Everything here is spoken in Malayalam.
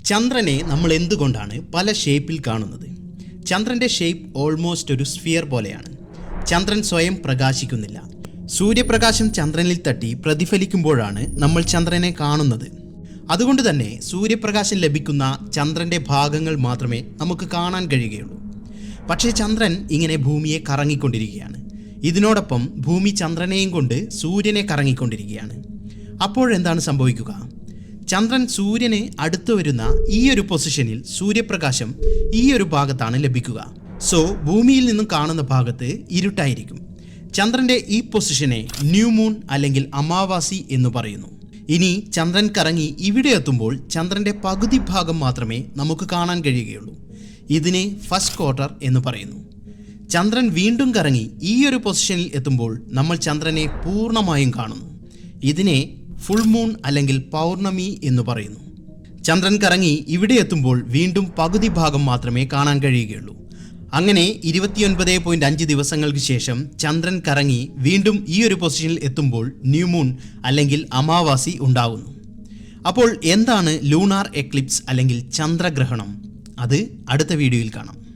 ചന്ദ്രനെ നമ്മൾ എന്തുകൊണ്ടാണ് പല ഷേപ്പിൽ കാണുന്നത്? ചന്ദ്രൻ്റെ ഷേപ്പ് ഓൾമോസ്റ്റ് ഒരു സ്ഫിയർ പോലെയാണ്. ചന്ദ്രൻ സ്വയം പ്രകാശിക്കുന്നില്ല. സൂര്യപ്രകാശം ചന്ദ്രനിൽ തട്ടി പ്രതിഫലിക്കുമ്പോഴാണ് നമ്മൾ ചന്ദ്രനെ കാണുന്നത്. അതുകൊണ്ട് തന്നെ സൂര്യപ്രകാശം ലഭിക്കുന്ന ചന്ദ്രൻ്റെ ഭാഗങ്ങൾ മാത്രമേ നമുക്ക് കാണാൻ കഴിയുകയുള്ളൂ. പക്ഷേ ചന്ദ്രൻ ഇങ്ങനെ ഭൂമിയെ കറങ്ങിക്കൊണ്ടിരിക്കുകയാണ്. ഇതിനോടൊപ്പം ഭൂമി ചന്ദ്രനെയും കൊണ്ട് സൂര്യനെ കറങ്ങിക്കൊണ്ടിരിക്കുകയാണ്. അപ്പോഴെന്താണ് സംഭവിക്കുക? ചന്ദ്രൻ സൂര്യന് അടുത്തു വരുന്ന ഈ ഒരു പൊസിഷനിൽ സൂര്യപ്രകാശം ഈ ഒരു ഭാഗത്താണ് ലഭിക്കുക. സോ ഭൂമിയിൽ നിന്നും കാണുന്ന ഭാഗത്ത് ഇരുട്ടായിരിക്കും. ചന്ദ്രൻ്റെ ഈ പൊസിഷനെ ന്യൂ മൂൺ അല്ലെങ്കിൽ അമാവാസി എന്ന് പറയുന്നു. ഇനി ചന്ദ്രൻ കറങ്ങി ഇവിടെ എത്തുമ്പോൾ ചന്ദ്രൻ്റെ പകുതി ഭാഗം മാത്രമേ നമുക്ക് കാണാൻ കഴിയുകയുള്ളൂ. ഇതിനെ ഫസ്റ്റ് ക്വാർട്ടർ എന്ന് പറയുന്നു. ചന്ദ്രൻ വീണ്ടും കറങ്ങി ഈ ഒരു പൊസിഷനിൽ എത്തുമ്പോൾ നമ്മൾ ചന്ദ്രനെ പൂർണ്ണമായും കാണുന്നു. ഇതിനെ ഫുൾ മൂൺ അല്ലെങ്കിൽ പൗർണമി എന്ന് പറയുന്നു. ചന്ദ്രൻ കറങ്ങി ഇവിടെ എത്തുമ്പോൾ വീണ്ടും പകുതി ഭാഗം മാത്രമേ കാണാൻ കഴിയുകയുള്ളൂ. അങ്ങനെ 29.5 ദിവസങ്ങൾക്ക് ശേഷം ചന്ദ്രൻ കറങ്ങി വീണ്ടും ഈ ഒരു പൊസിഷനിൽ എത്തുമ്പോൾ ന്യൂ മൂൺ അല്ലെങ്കിൽ അമാവാസി ഉണ്ടാകുന്നു. അപ്പോൾ എന്താണ് ലൂണാർ എക്ലിപ്സ് അല്ലെങ്കിൽ ചന്ദ്രഗ്രഹണം? അത് അടുത്ത വീഡിയോയിൽ കാണാം.